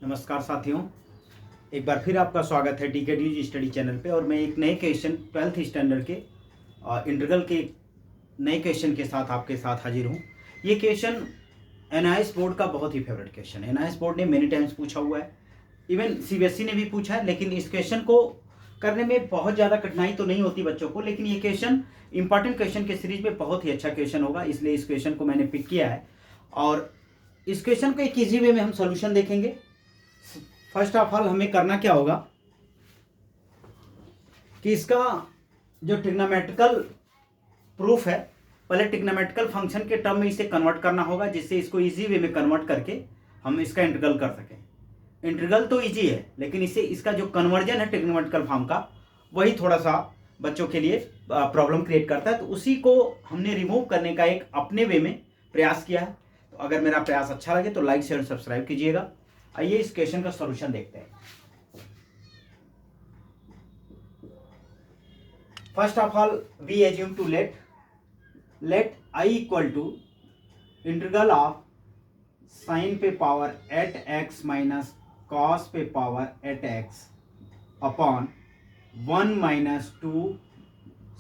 नमस्कार साथियों, एक बार फिर आपका स्वागत है टीकेडीज स्टडी चैनल पे। और मैं एक नए क्वेश्चन 12th स्टैंडर्ड के इंटीग्रल के नए क्वेश्चन के साथ आपके साथ हाजिर हूँ। ये क्वेश्चन एनआईएस बोर्ड का बहुत ही फेवरेट क्वेश्चन है। एनआईएस बोर्ड ने मेनी टाइम्स पूछा हुआ है, इवन सीबीएसई ने भी पूछा है, लेकिन इस क्वेश्चन को करने में बहुत ज़्यादा कठिनाई तो नहीं होती बच्चों को। लेकिन ये क्वेश्चन इंपॉर्टेंट क्वेश्चन के सीरीज में बहुत ही अच्छा क्वेश्चन होगा, इसलिए इस क्वेश्चन को मैंने पिक किया है। और इस क्वेश्चन को एक ईजी वे में हम सोल्यूशन देखेंगे। फर्स्ट ऑफ ऑल हमें करना क्या होगा कि इसका जो ट्रिग्नोमेट्रिकल प्रूफ है, पहले ट्रिग्नोमेट्रिकल फंक्शन के टर्म में इसे कन्वर्ट करना होगा, जिससे इसको इजी वे में कन्वर्ट करके हम इसका इंटीग्रल कर सकें। इंटीग्रल तो इजी है, लेकिन इसे इसका जो कन्वर्जन है ट्रिग्नोमेट्रिकल फॉर्म का, वही थोड़ा सा बच्चों के लिए प्रॉब्लम क्रिएट करता है। तो उसी को हमने रिमूव करने का एक अपने वे में प्रयास किया है। तो अगर मेरा प्रयास अच्छा लगे तो लाइक शेयर सब्सक्राइब कीजिएगा। आइए इस क्वेश्चन का सॉल्यूशन देखते हैं। First of all we assume to let I equal to integral of sine पे power eight x minus cos पे power eight x upon 1 minus 2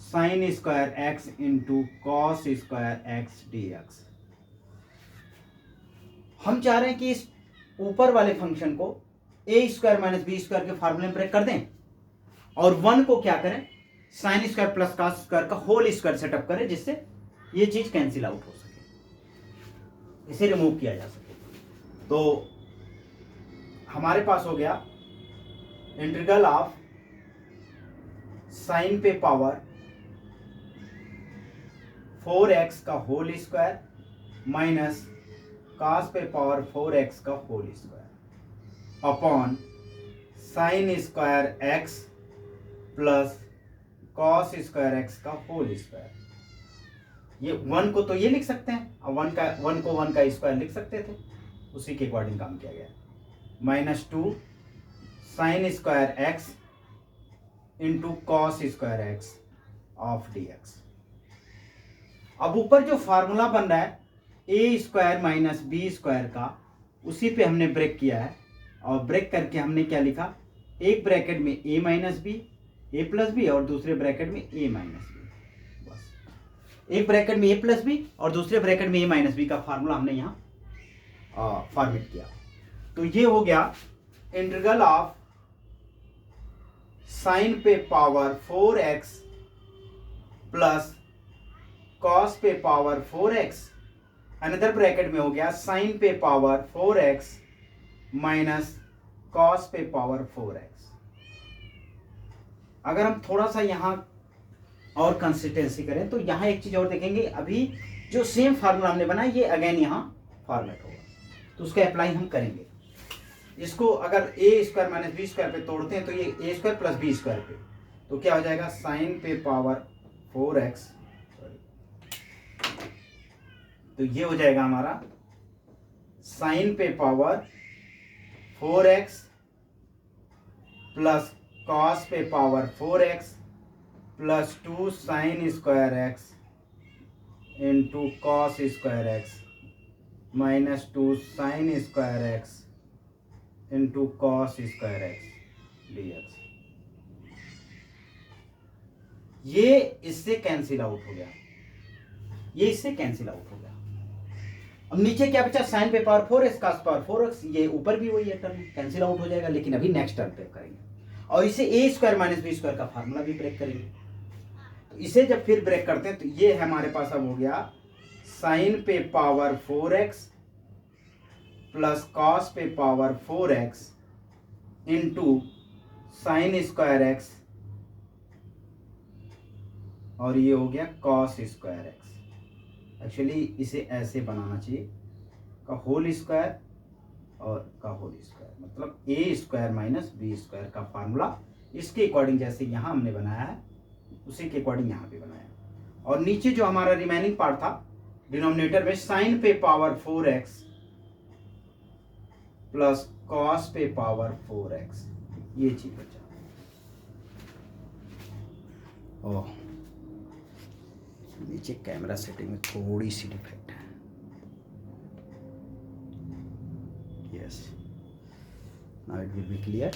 sine square x into cos square x dx। हम चाह रहे हैं कि इस ऊपर वाले फंक्शन को ए स्क्वायर माइनस बी स्क्वायर के फार्मूले में ब्रेक कर दें और 1 को क्या करें, sign square plus cos square का होल स्क्वायर सेटअप करें, जिससे ये चीज कैंसिल आउट हो सके, इसे रिमूव किया जा सके। तो हमारे पास हो गया इंटीग्रल ऑफ साइन पे पावर 4x का होल स्क्वायर माइनस कॉस पे पावर 4x का whole square upon sine square x plus cos square x का होल स्क्वायर। ये 1 को तो ये लिख सकते हैं, और 1 को 1 का स्क्वायर लिख सकते थे, उसी के अकॉर्डिंग काम किया गया। Minus 2 sine square x into cos square x of dx। अब ऊपर जो फार्मूला बन रहा है ए स्क्वायर माइनस बी स्क्वायर का, उसी पे हमने ब्रेक किया है। और ब्रेक करके हमने क्या लिखा, एक ब्रैकेट में ए माइनस बी, ए प्लस बी, और दूसरे ब्रैकेट में ए माइनस बी। बस एक ब्रैकेट में ए प्लस बी और दूसरे ब्रैकेट में ए माइनस बी का फार्मूला हमने यहाँ फॉर्मेट किया। तो ये हो गया इंटीग्रल ऑफ साइन पे पावर 4x प्लस कॉस पे पावर 4x, अनदर ब्रैकेट में हो गया साइन पे पावर 4x माइनस कॉस पे पावर 4x। अगर हम थोड़ा सा यहां और कंसिस्टेंसी करें तो यहां एक चीज और देखेंगे, अभी जो सेम फार्मूला हमने बनाया ये अगेन यहां फॉर्मेट होगा, तो उसका अप्लाई हम करेंगे। इसको अगर ए स्क्वायर माइनस बी स्क्वायर पे तोड़ते हैं तो ये ए स्क्वायर प्लस बी स्क्वायर पे, तो क्या हो जाएगा, साइन पे पावर 4x, तो ये हो जाएगा हमारा साइन पे पावर 4x प्लस कॉस पे power 4x plus 2 sine square x into cos square x minus 2 sine square x into cos square x dx। ये इससे कैंसिल आउट हो गया, ये इससे कैंसिल आउट हो गया। अब नीचे क्या बचा, साइन पे power 4x cos power 4x, ये ऊपर भी वही है टर्म, कैंसिल आउट हो जाएगा। लेकिन अभी नेक्स्ट टर्म पे करेंगे और इसे ए स्क्वायर माइनस बी स्क्वायर का फार्मूला भी ब्रेक करेंगे। तो इसे जब फिर ब्रेक करते हैं तो ये हमारे पास अब हो गया साइन पे पावर 4x प्लस कॉस पे power 4x into sine square x, और ये हो गया कॉस स्क्वायर एक्स। एक्चुअली इसे ऐसे बनाना चाहिए, का होल स्क्वायर और का होल स्क्वायर, मतलब ए स्क्वायर माइनस बी स्क्वायर का फार्मूला इसके अकॉर्डिंग जैसे यहाँ हमने बनाया है उसी के अकॉर्डिंग यहाँ पे बनाया। और नीचे जो हमारा रिमेनिंग पार्ट था डिनोमिनेटर में, साइन पे पावर 4x प्लस कॉस पे पावर 4x, ये चीज बचा। ओह, नीचे कैमरा सेटिंग में थोड़ी सी डिफेक्ट है। Yes, now it will be clear.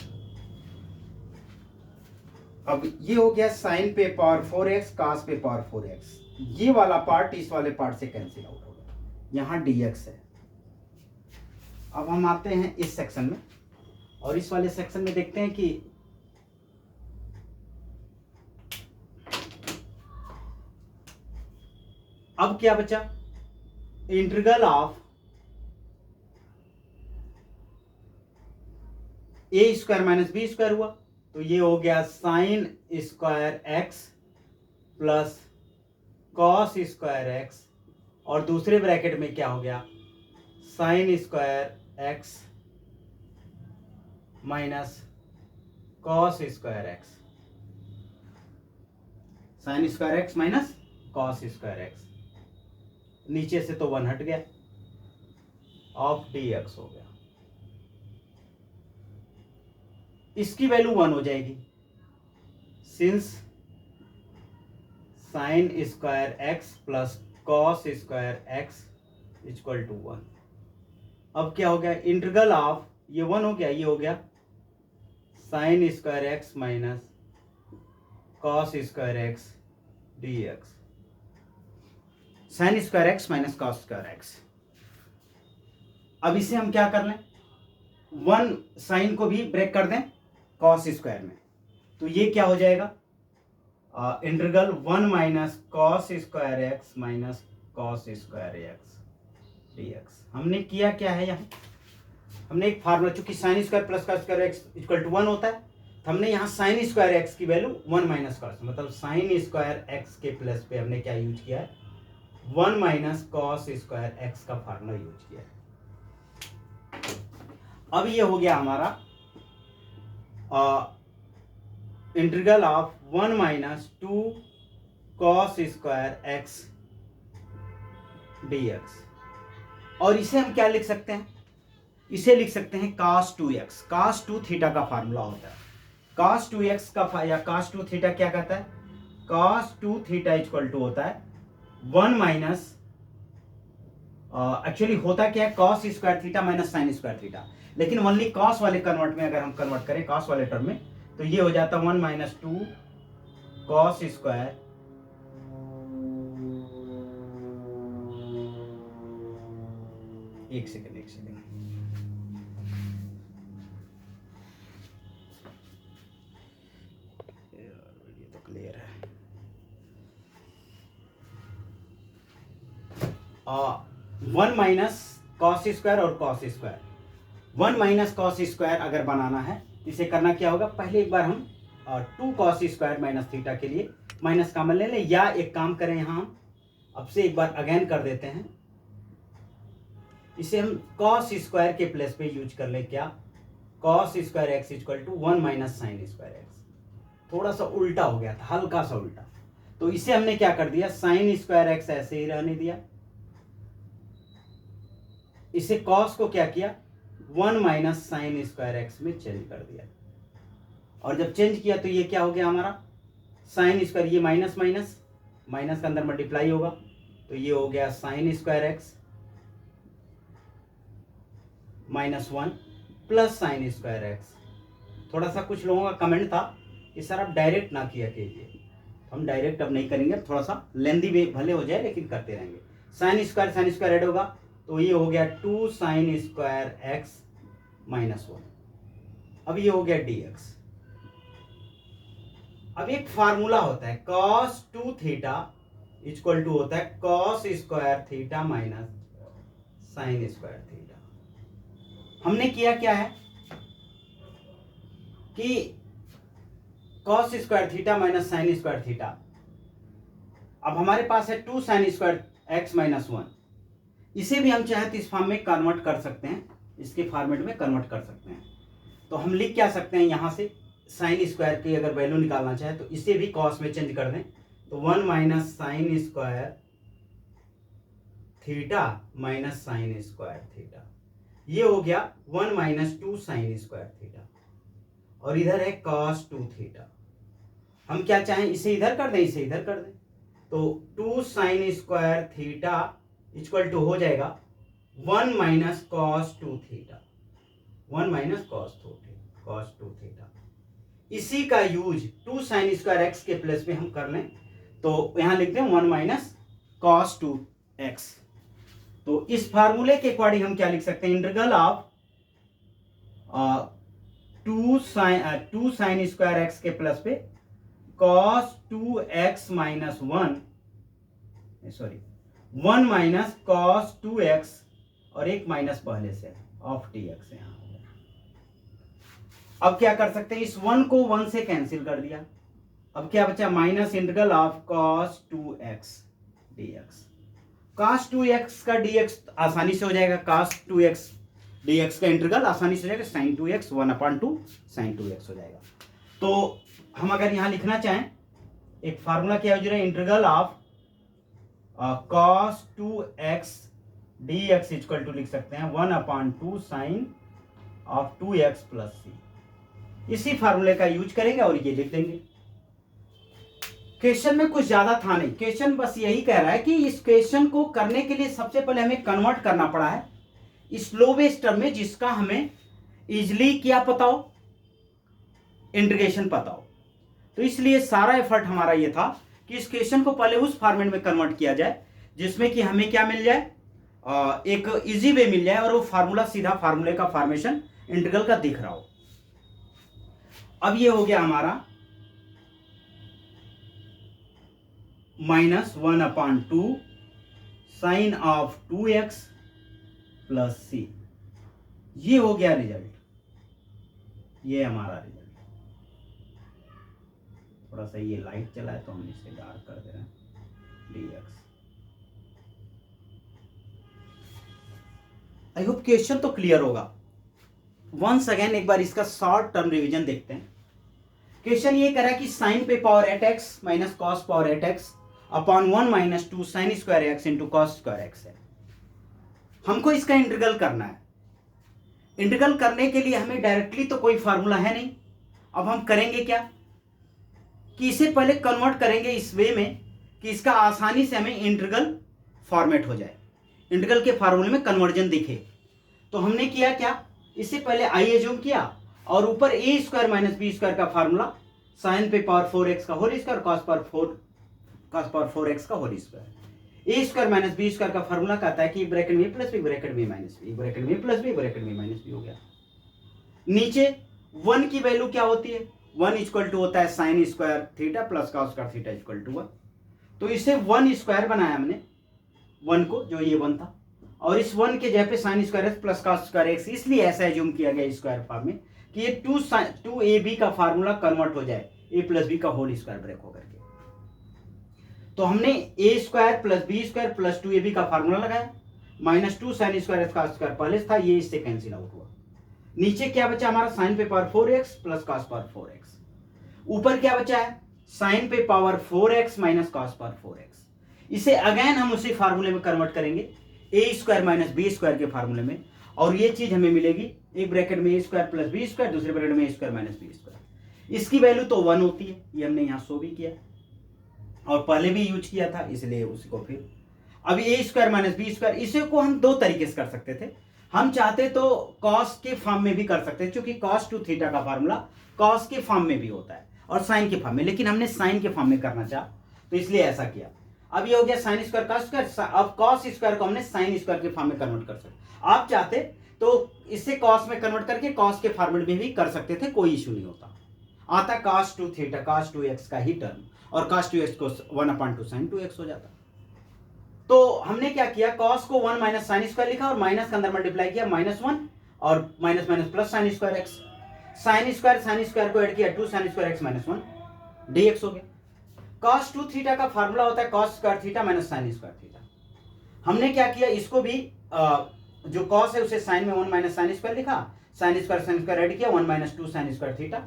अब ये हो गया साइन पे पावर 4x, cos पे पावर 4x। ये वाला पार्ट इस वाले पार्ट से कैंसिल आउट हो गया, यहाँ dx है। अब हम आते हैं इस सेक्शन में, और इस वाले सेक्शन में देखते हैं कि अब क्या बचा, integral of a square minus b square हुआ, तो ये हो गया sine square x plus cos square x, और दूसरे ब्रैकेट में क्या हो गया, sine square x minus cos square x, sine square x minus cos square x, नीचे से तो 1 हट गया, ऑफ dx हो गया। इसकी वैल्यू 1 हो जाएगी, since sine square x plus cos square x equal to 1। अब क्या हो गया, इंटीग्रल ऑफ, ये 1 हो गया, ये हो गया sine square x minus cos square x dx, sign square x minus cos square x. अब इसे हम क्या कर लें, 1 साइन को भी ब्रेक कर दें कॉस स्क्वायर में, तो ये क्या हो जाएगा, integral 1 minus cos square x minus cos square x dx। हमने किया क्या है, यहाँ हमने एक फार्मूला, चूंकि sine square plus cos square x equal to 1 होता है, तो हमने यहाँ साइन स्क्वायर एक्स की वैल्यू 1 माइनस कॉस, मतलब साइन स्क्वायर एक्स के प्लस पे हमने क्या यूज किया है, 1 माइनस कॉस स्क्वायर एक्स का फार्मूला यूज किया है। अब ये हो गया हमारा integral of 1 minus 2 cos square x dx, और इसे हम क्या लिख सकते हैं, इसे लिख सकते हैं cos 2x, cos 2 थीटा का फार्मूला होता है, cos 2x का या cos 2 थीटा क्या कहता है, cos 2 थीटा इक्वल टू होता है 1 माइनस, एक्चुअली होता क्या है, cos square theta minus sine square theta, लेकिन ओनली cos वाले कन्वर्ट में अगर हम कन्वर्ट करें cos वाले टर्म में, तो ये हो जाता है 1 माइनस 2 cos स्क्वायर एक सेकेंड ये तो क्लियर है। 1 माइनस कॉस स्क्वायर और cos square, 1 minus cos square अगर बनाना है, इसे करना क्या होगा, पहले एक बार हम 2 कॉस स्क्वायर माइनस थीटा के लिए माइनस कॉमन ले लें, या एक काम करें, यहाँ हम अब से एक बार अगेन कर देते हैं, इसे हम कॉस स्क्वायर के प्लेस पे यूज कर ले, क्या, cos square x equal to 1 minus sine square x. थोड़ा सा उल्टा हो गया था, हल्का सा उल्टा, तो इसे हमने क्या कर दिया, साइन स्क्वायर एक्स ऐसे ही रहने दिया, इसे कॉस को क्या किया, 1 माइनस साइन स्क्वायर एक्स में चेंज कर दिया, और जब चेंज किया तो ये क्या हो गया हमारा, साइन स्क्वायर, ये माइनस माइनस माइनस का अंदर मल्टीप्लाई होगा, तो ये हो गया sine square x minus 1 plus sign square x. थोड़ा सा कुछ लोगों का कमेंट था कि सर आप डायरेक्ट ना किया कीजिए, हम डायरेक्ट अब नहीं करेंगे, थोड़ा सा लेंदी वे भले हो जाए लेकिन करते रहेंगे। साइन स्क्वायर ऐड होगा, तो ये हो गया 2 साइन स्क्वायर एक्स माइनस 1। अब ये हो गया dx। अब एक फार्मूला होता है cos 2 थीटा इक्वल टू होता है cos square theta minus sine square theta. हमने किया क्या है कि cos square theta minus sine square theta, अब हमारे पास है 2 साइन स्क्वायर एक्स माइनस 1, इसे भी हम चाहे तो इस फॉर्म में कन्वर्ट कर सकते हैं, इसके फॉर्मेट में कन्वर्ट कर सकते हैं। तो हम लिख क्या सकते हैं, यहां से साइन स्क्वायर की अगर वैल्यू निकालना चाहे तो इसे भी कॉस में चेंज कर दें, तो 1 minus sine square theta minus sine square theta, ये हो गया 1 माइनस 2 साइन स्क्वायर थीटा, और इधर है कॉस 2 थीटा। हम क्या चाहें, इसे इधर कर दें, इसे इधर कर दें, तो 2 sine square theta equal to हो जाएगा 1 minus cos 2 theta. 1 minus cos 2 theta. इसी का यूज 2 साइन स्क्वायर एक्स के प्लस में हम कर लें तो यहां लिखते हैं 1 माइनस कॉस 2 एक्स। तो इस फार्मूले के अकॉर्डिंग हम क्या लिख सकते हैं, integral of 2 sine square x के प्लस पे cos 2 x minus 1 minus cos 2 x और एक माइनस पहले से ऑफ डी एक्स यहां हो गया। अब क्या कर सकते हैं, इस 1 को 1 से कैंसिल कर दिया। अब क्या बचा, minus integral of cos 2 x d x. Cos 2 x का डी एक्स आसानी से हो जाएगा, कॉस 2 एक्स डी एक्स का इंटीग्रल आसानी से हो जाएगा, साइन 2 एक्स 1/2 साइन 2 एक्स हो जाएगा। तो हम अगर यहां लिखना चाहें एक फार्मूला क्या हो जाएगा, integral of cos 2 x d x equal to लिख सकते हैं 1/2 sine of 2 x plus C. इसी फार्मूले का यूज करेंगे और ये लिख देंगे। क्वेश्चन में कुछ ज्यादा था नहीं, क्वेश्चन बस यही कह रहा है कि इस क्वेश्चन को करने के लिए सबसे पहले हमें कन्वर्ट करना पड़ा है इस लोवेस्ट टर्म में, जिसका हमें इजिली क्या पता हो, इंटीग्रेशन पता हो। तो इसलिए सारा एफर्ट हमारा ये था कि इस क्वेश्चन को पहले उस फॉर्मेट में कन्वर्ट किया जाए जिसमें कि हमें क्या मिल जाए, एक इजी वे मिल जाए और वो फार्मूला सीधा फार्मूले का फॉर्मेशन इंटीग्रल का दिख रहा हो। अब ये हो गया हमारा -1/2 साइन ऑफ 2 एक्स प्लस सी। ये हो गया रिजल्ट, ये हमारा रिजल्ट। थोड़ा सा ये लाइट चला है तो हम इसे डार्क कर दे रहे हैं, dx। आई होप क्वेश्चन तो क्लियर होगा। वंस अगेन एक बार इसका शॉर्ट टर्म रिवीजन देखते हैं। क्वेश्चन ये कह रहा है कि साइन पे power 8x minus cos power 8x upon 1 minus 2 sine square x into cos square x है। हमको इसका इंटीग्रल करना है। इंटीग्रल करने के लिए हमें डायरेक्टली तो कोई फार्मूला है नहीं। अब हम करेंगे क्या कि इसे पहले कन्वर्ट करेंगे इस वे में कि इसका आसानी से हमें इंटीग्रल फॉर्मेट हो जाए, इंटीग्रल के फार्मूले में कन्वर्जन दिखे। तो हमने किया क्या, इससे पहले आई एज्यूम किया और ऊपर a square minus b square का फार्मूला साइन पे पावर 4x का whole square cos power 4x का whole square. A square minus b square का फार्मूला कहता है कि ब्रैकेट में प्लस बी ब्रैकेट में माइनस बी ब्रैकेट में प्लस बी ब्रैकेट में माइनस बी हो गया। नीचे 1 की वैल्यू क्या होती है, 1 इक्वल टू होता है sine square theta plus cos square theta equal to 1। तो इसे 1 स्क्वायर बनाया हमने 1 को, जो ये 1 था, और इस 1 के जगह पे sign square x plus cos square x, इसलिए ऐसा एज्यूम किया गया स्क्वायर फॉर्म में कि ये 2ab का फार्मूला कन्वर्ट हो जाए a प्लस बी का होल स्क्वायर ब्रेक होकर के। तो हमने a square plus b square plus 2ab का फार्मूला लगाया, माइनस 2 साइन स्क्वायर एक्स का स्क्वायर पहले था, ये इससे कैंसिल आउट हुआ। नीचे क्या बचा हमारा, साइन पे power 4x plus cos power 4x। ऊपर क्या बचा है, साइन पे power 4x minus cos power 4x। इसे अगेन हम उसी फार्मूले में कन्वर्ट करेंगे ए स्क्वायर माइनस बी स्क्वायर के फार्मूले में, और ये चीज हमें मिलेगी एक ब्रैकेट में ए स्क्वायर प्लस बी स्क्वायर, दूसरे ब्रैकेट में ए स्क्वायर माइनस बी स्क्वायर। इसकी वैल्यू तो 1 होती है, ये हमने यहाँ शो भी किया और पहले भी यूज किया था, इसलिए उसको फिर अभी ए स्क्वायर माइनस बी स्क्वायर, इसे को हम दो तरीके से कर सकते थे। हम चाहते तो कॉस के फॉर्म में भी कर सकते थे, क्योंकि कॉस 2 थीटा का फार्मूला कॉस के फॉर्म में भी होता है और साइन के फॉर्म में, लेकिन हमने साइन के फॉर्म में करना चाहा तो इसलिए ऐसा किया। अब ये हो गया साइन स्क्वायर कॉस स्क्वायर, अब कॉस स्क्वायर को हमने साइन स्क्वायर के फॉर्म में कन्वर्ट कर सकते। आप चाहते तो इससे कॉस में कन्वर्ट करके कॉस के फॉर्मेट में भी कर सकते थे, कोई इशू नहीं होता। आता कॉस 2 थीटा कॉस 2x का ही टर्म, और कॉस 2x को 1/2 साइन 2x हो जाता। तो हमने क्या किया, कॉस को 1 माइनस साइन स्क्वायर लिखा और माइनस के अंदर मल्टीप्लाई किया -1 और minus minus plus sign square x. Sine square को ऐड किया 2 sine square x minus 1 dx हो गया। कॉस 2 थीटा का फार्मूला होता है cos square theta minus sine square theta. हमने क्या किया, इसको भी जो कॉस है उसे साइन में 1 माइनस साइन स्क्वायर लिखा, साइन स्क्वायर ऐड किया 1 माइनस 2 साइन स्क्वायर थीटा,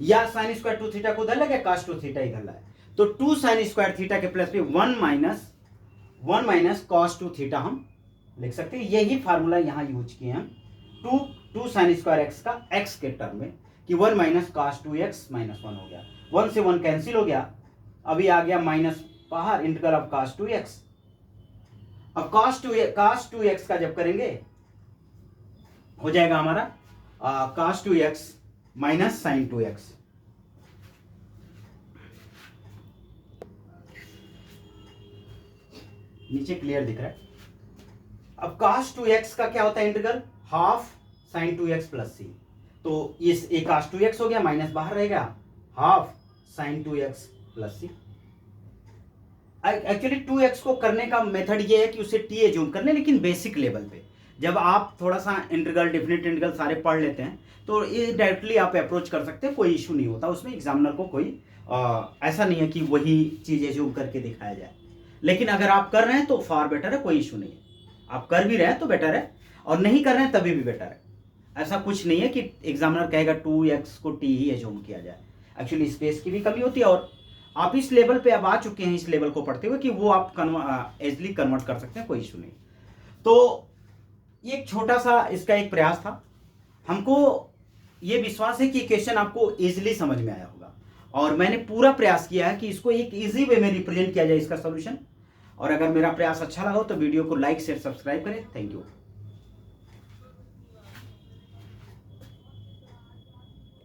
या साइन स्क्वायर 2 थीटा को उधर लगे, कॉस 2 थीटा इधर लाए, तो 2 साइन स्क्वायर थीटा के प्लस पे 1 माइनस कॉस 2 थीटा हम लिख सकते हैं। यही फार्मूला यहां यूज किए हम 2 साइन स्क्वायर एक्स का एक्स के टर्म में, कि 1 माइनस कॉस 2x माइनस 1 हो गया, 1 से 1 कैंसिल हो गया, अभी आ गया माइनस बाहर, इंटीग्रल ऑफ कॉस 2x। अब cos 2x का जब करेंगे हो जाएगा हमारा cos 2x minus sin 2x। नीचे क्लियर दिख रहा है। अब cos 2x का क्या होता है integral, half sin 2x plus c। तो इस एक cos 2x हो गया, माइनस बाहर रहेगा, half sin 2x plus c। Actually 2x को करने का मेथड ये है कि उसे t एज्यूम कर लें, लेकिन बेसिक लेवल पे। जब आप थोड़ा सा इंटीग्रल, डेफिनेट इंटीग्रल सारे पढ़ लेते हैं तो ये डायरेक्टली आप अप्रोच कर सकते हैं, कोई इशू नहीं होता उसमें। एग्जामिनर को कोई ऐसा नहीं है कि वही चीज एज्यूम करके दिखाया जाए। लेकिन अगर आप कर रहे हैं तो फार बेटर है, कोई इशू नहीं है। आप कर भी रहे हैं तो बेटर है, और नहीं कर रहे हैं तभी भी बेटर है। ऐसा कुछ नहीं है कि एग्जामिनर कहेगा 2x को t ही एज्यूम किया जाए। एक्चुअली स्पेस की भी कमी होती है, और आप इस लेवल पे अब आ चुके हैं, इस लेवल को पढ़ते हुए, कि वो आप इजिली कन्वर्ट कर सकते हैं, कोई इशू नहीं। तो ये एक छोटा सा इसका एक प्रयास था। हमको ये विश्वास है कि क्वेश्चन आपको इजिली समझ में आया होगा, और मैंने पूरा प्रयास किया है कि इसको एक इजी वे में रिप्रेजेंट किया जाए इसका सॉल्यूशन। और अगर मेरा प्रयास अच्छा लगा हो तो वीडियो को लाइक शेयर सब्सक्राइब करें। Thank you.